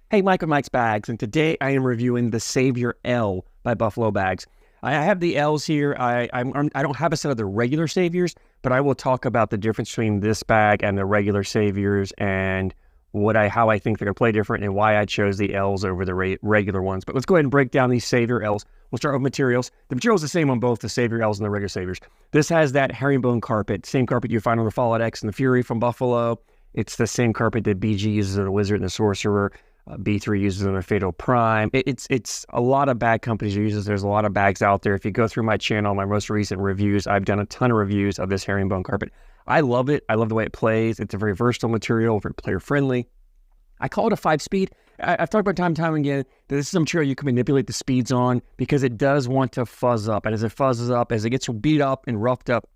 Hey, Mike with Mike's Bags, and today I am reviewing the Savior L by Buffalo Bags. I have the L's here. I don't have a set of the regular Saviors, but I will talk about the difference between this bag and the regular Saviors and how I think they're going to play different and why I chose the L's over the regular ones. But let's go ahead and break down these Savior L's. We'll start with materials. The material is the same on both the Savior L's and the regular Saviors. This has that herringbone carpet, same carpet you find on the Fallout X and the Fury from Buffalo. It's the same carpet that BG uses on the Wizard and the Sorcerer. B3 uses on a Fatal Prime. It's a lot of bag companies use. There's a lot of bags out there. If you go through my channel, my most recent reviews, I've done a ton of reviews of this herringbone carpet. I love it. I love the way it plays. It's a very versatile material, very player friendly. I call it a 5-speed. I've talked about time and time again that this is a material you can manipulate the speeds on because it does want to fuzz up. And as it fuzzes up, as it gets beat up and roughed up,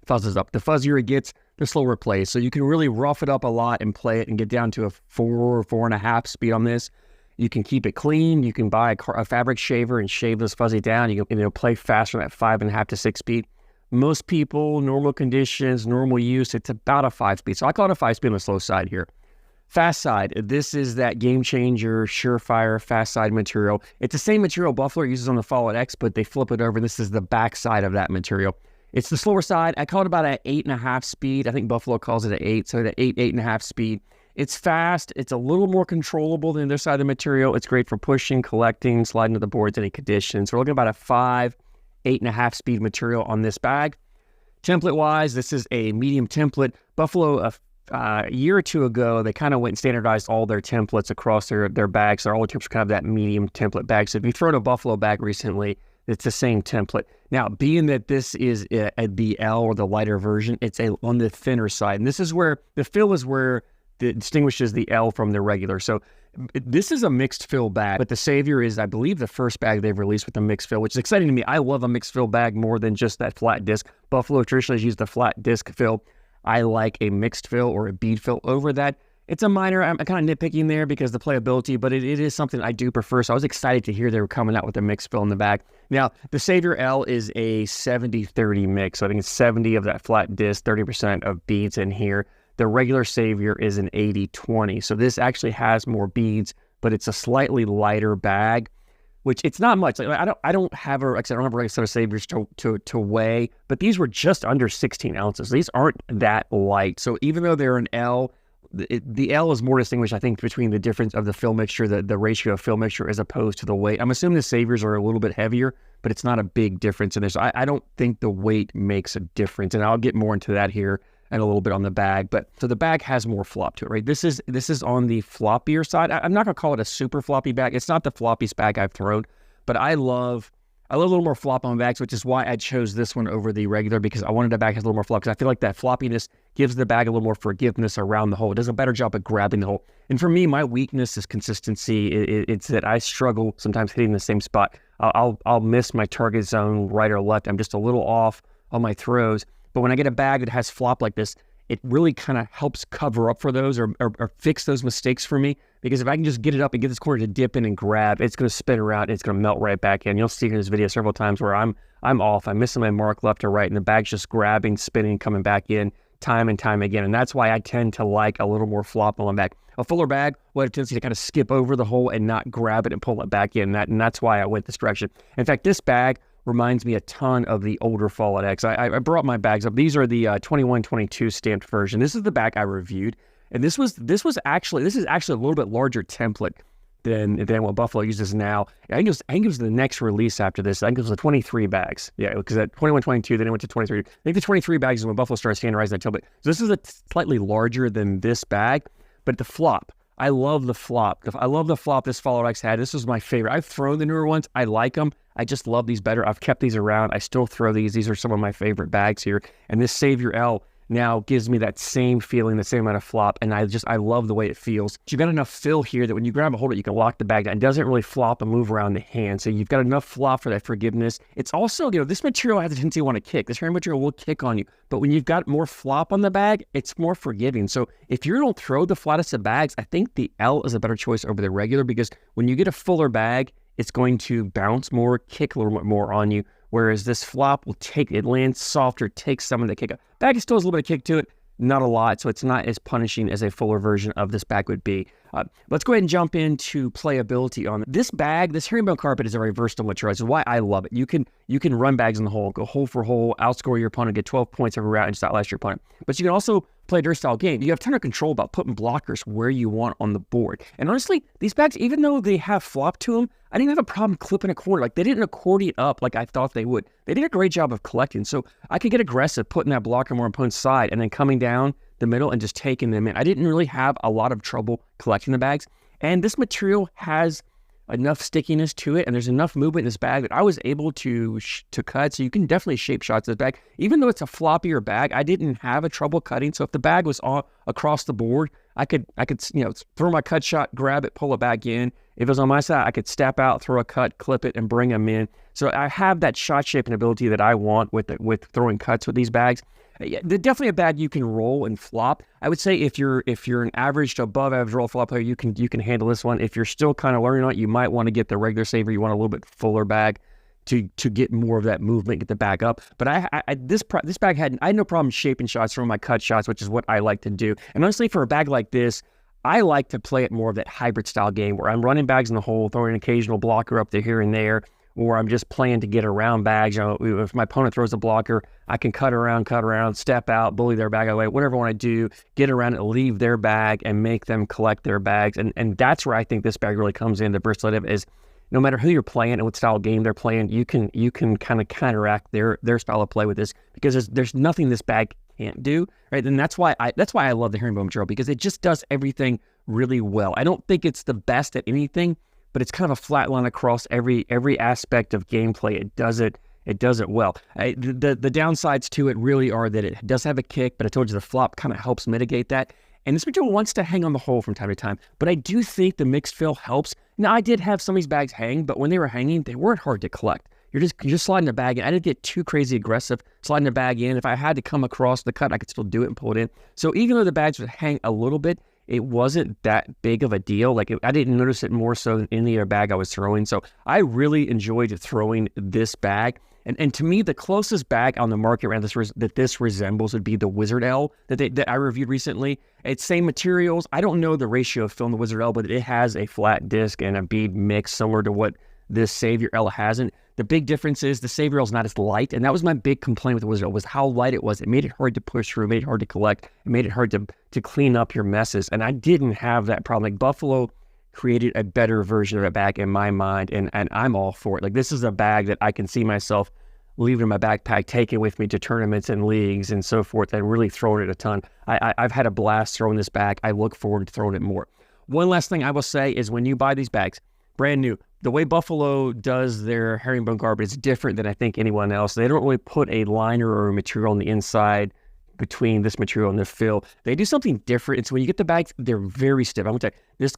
fuzzes up. The fuzzier it gets, the slower it plays. So you can really rough it up a lot and play it and get down to a 4 or 4.5 speed on this. You can keep it clean. You can buy a fabric shaver and shave this fuzzy down. You can play faster at 5.5 to 6 speed. Most people, normal conditions, normal use, it's about a 5 speed. So I call it a 5 speed on the slow side here. Fast side, this is that game changer, surefire, fast side material. It's the same material Buffalo uses on the Fallout X, but they flip it over. This is the back side of that material. It's the slower side. I call it about an 8.5 speed. I think Buffalo calls it an 8, so at 8.5 speed. It's fast. It's a little more controllable than the other side of the material. It's great for pushing, collecting, sliding to the boards, any conditions. So we're looking at about a 5, 8.5 speed material on this bag. Template-wise, this is a medium template. Buffalo, a year or two ago, they kind of went and standardized all their templates across their bags. So all the templates are kind of that medium template bag. So if you've thrown a Buffalo bag recently, it's the same template. Now, being that this is the L or the lighter version, it's on the thinner side. And this is where the fill is where it distinguishes the L from the regular. So this is a mixed fill bag, but the Savior is, I believe, the first bag they've released with a mixed fill, which is exciting to me. I love a mixed fill bag more than just that flat disc. Buffalo traditionally has used the flat disc fill. I like a mixed fill or a bead fill over that. It's a minor, I'm kind of nitpicking there because the playability, but it is something I do prefer. So I was excited to hear they were coming out with a mixed fill in the back. Now, the Savior L is a 70-30 mix. So I think it's 70 of that flat disc, 30% of beads in here. The regular Savior is an 80-20. So this actually has more beads, but it's a slightly lighter bag, which it's not much. Like I don't have a regular set of Saviors to weigh, but these were just under 16 ounces. These aren't that light. So even though they're an L, the L is more distinguished, I think, between the difference of the fill mixture, the ratio of fill mixture as opposed to the weight. I'm assuming the Saviors are a little bit heavier, but it's not a big difference in this. I don't think the weight makes a difference, and I'll get more into that here and a little bit on the bag. But so the bag has more flop to it, right? This is on the floppier side. I'm not gonna call it a super floppy bag. It's not the floppiest bag I've thrown, but I love a little more flop on bags, which is why I chose this one over the regular, because I wanted the bag has a little more flop, because I feel like that floppiness gives the bag a little more forgiveness around the hole. It does a better job at grabbing the hole. And for me, my weakness is consistency. It's that I struggle sometimes hitting the same spot. I'll miss my target zone right or left. I'm just a little off on my throws. But when I get a bag that has flop like this, it really kind of helps cover up for those or fix those mistakes for me. Because if I can just get it up and get this corner to dip in and grab, it's going to spin around. It's going to melt right back in. You'll see in this video several times where I'm off. I'm missing my mark left or right, and the bag's just grabbing, spinning, coming back in time and time again. And that's why I tend to like a little more flop on my bag. A fuller bag will have a tendency to kind of skip over the hole and not grab it and pull it back in. And that's why I went this direction. In fact, this bag reminds me a ton of the older Fallout X. I brought my bags up. These are the 21-22 stamped version. This is the bag I reviewed, and this is actually a little bit larger template than what Buffalo uses now. I think it was the next release after this. I think it was the 23 bags. Yeah, because at 21-22, then it went to 23. I think the 23 bags is when Buffalo started standardizing that template. So this is a slightly larger than this bag, but the flop. I love the flop. I love the flop this Fallout X had. This was my favorite. I've thrown the newer ones. I like them. I just love these better. I've kept these around. I still throw these. These are some of my favorite bags here. And this Savior L now gives me that same feeling, the same amount of flop. And I love the way it feels. You've got enough fill here that when you grab a hold of it, you can lock the bag down. It doesn't really flop and move around the hand. So you've got enough flop for that forgiveness. It's also, this material has a tendency to want to kick. This hair material will kick on you. But when you've got more flop on the bag, it's more forgiving. So if you don't throw the flattest of bags, I think the L is a better choice over the regular, because when you get a fuller bag, it's going to bounce more, kick a little bit more on you, whereas this flop will it lands softer, takes some of the kick. Bag still has a little bit of kick to it, not a lot, so it's not as punishing as a fuller version of this bag would be. Let's go ahead and jump into playability on this bag. This herringbone carpet is a very versatile material. This is why I love it. You can run bags in the hole, go hole for hole, outscore your opponent, get 12 points every round, and just outlast your opponent. But you can also play a dirt style game. You have a ton of control about putting blockers where you want on the board. And honestly, these bags, even though they have flop to them, I didn't have a problem clipping a corner. Like, they didn't accordion up like I thought they would. They did a great job of collecting. So I could get aggressive putting that blocker on my opponent's side and then coming down the middle and just taking them in. I didn't really have a lot of trouble collecting the bags. And this material has enough stickiness to it, and there's enough movement in this bag that I was able to cut. So you can definitely shape shots this bag. Even though it's a floppier bag, I didn't have a trouble cutting. So if the bag was all across the board, I could throw my cut shot, grab it, pull it back in. If it was on my side, I could step out, throw a cut, clip it, and bring them in. So I have that shot shaping ability that I want with throwing cuts with these bags. They're definitely a bag you can roll and flop. I would say if you're an average to above average roll flop player, you can handle this one. If you're still kind of learning on it, you might want to get the regular saver. You want a little bit fuller bag to get more of that movement, get the bag up. But this bag I had no problem shaping shots from my cut shots, which is what I like to do. And honestly, for a bag like this, I like to play it more of that hybrid style game where I'm running bags in the hole, throwing an occasional blocker up there here and there, or I'm just playing to get around bags. If my opponent throws a blocker, I can cut around, step out, bully their bag away, whatever I want to do, get around it, leave their bag, and make them collect their bags. And that's where I think this bag really comes in. The versatility is no matter who you're playing and what style of game they're playing, you can kind of counteract their style of play with this, because there's nothing this bag can't do, right? And that's why I love the herringbone material, because it just does everything really well. I don't think it's the best at anything, but it's kind of a flat line across every aspect of gameplay. It does it well. The downsides to it really are that it does have a kick, but I told you the flop kind of helps mitigate that. And this material wants to hang on the hole from time to time, but I do think the mixed fill helps. Now, I did have some of these bags hang, but when they were hanging, they weren't hard to collect. You're just sliding the bag in. I didn't get too crazy aggressive sliding the bag in. If I had to come across the cut, I could still do it and pull it in. So even though the bags would hang a little bit, it wasn't that big of a deal. Like, I didn't notice it more so than any other bag I was throwing. So I really enjoyed throwing this bag. And to me, the closest bag on the market around this resembles would be the Wizard L that I reviewed recently. It's same materials. I don't know the ratio of fill in the Wizard L, but it has a flat disc and a bead mix similar to what this Savior L hasn't. The big difference is the Savior L is not as light, and that was my big complaint with the Wizard L, was how light it was. It made it hard to push through, made it hard to collect, it made it hard to clean up your messes, and I didn't have that problem. Like, Buffalo created a better version of a bag in my mind, and I'm all for it. Like, this is a bag that I can see myself leaving in my backpack, taking with me to tournaments and leagues and so forth, and really throwing it a ton. I've had a blast throwing this bag. I look forward to throwing it more. One last thing I will say is, when you buy these bags, brand new, the way Buffalo does their herringbone carpet is different than I think anyone else. They don't really put a liner or a material on the inside between this material and the fill. They do something different. And so when you get the bags, they're very stiff. I'm going to tell you, this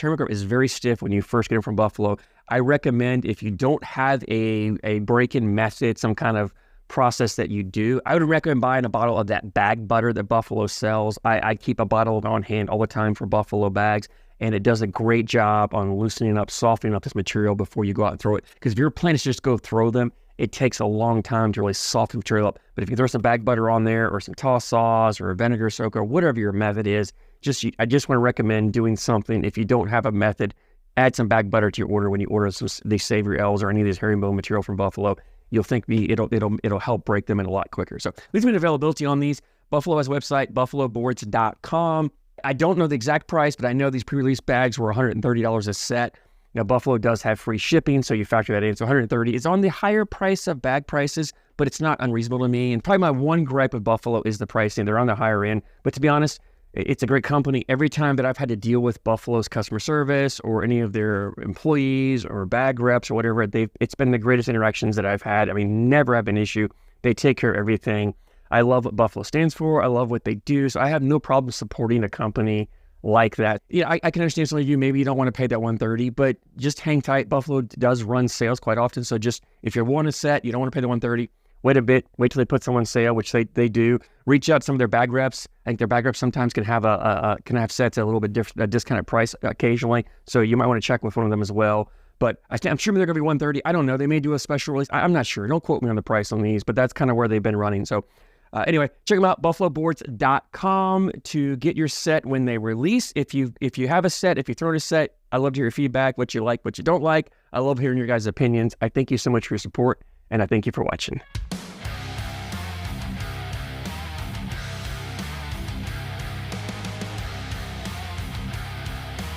herringbone carpet is very stiff when you first get it from Buffalo. I recommend, if you don't have a break-in method, some kind of process that you do, I would recommend buying a bottle of that bag butter that Buffalo sells. I keep a bottle on hand all the time for Buffalo bags, and it does a great job on loosening up, softening up this material before you go out and throw it. Because if your plan is just go throw them, it takes a long time to really soften the material up. But if you throw some bag butter on there, or some toss sauce, or a vinegar soak, or whatever your method is, I just want to recommend doing something. If you don't have a method, add some bag butter to your order when you order these Savior L's or any of these herringbone material from Buffalo. You'll think it'll help break them in a lot quicker. So leaves me an availability on these. Buffalo has a website, buffaloboards.com. I don't know the exact price, but I know these pre-release bags were $130 a set. Now, Buffalo does have free shipping, so you factor that in. So $130 is on the higher price of bag prices, but it's not unreasonable to me. And probably my one gripe with Buffalo is the pricing. They're on the higher end. But to be honest, it's a great company. Every time that I've had to deal with Buffalo's customer service or any of their employees or bag reps or whatever, it's been the greatest interactions that I've had. I mean, never have an issue. They take care of everything. I love what Buffalo stands for. I love what they do. So I have no problem supporting a company like that. Yeah, I can understand some of you, maybe you don't want to pay that $130, but just hang tight. Buffalo does run sales quite often. So just, if you want a set, you don't want to pay the $130, wait a bit, wait till they put someone on sale, which they do. Reach out to some of their bag reps. I think their bag reps sometimes can have sets at a little bit different, a discounted price occasionally. So you might want to check with one of them as well. But I'm sure they're going to be $130. I don't know. They may do a special release. I'm not sure. Don't quote me on the price on these, but that's kind of where they've been running. So Anyway, check them out, buffaloboards.com, to get your set when they release. If you have a set, if you throw in a set, I love to hear your feedback, what you like, what you don't like. I love hearing your guys' opinions. I thank you so much for your support, and I thank you for watching.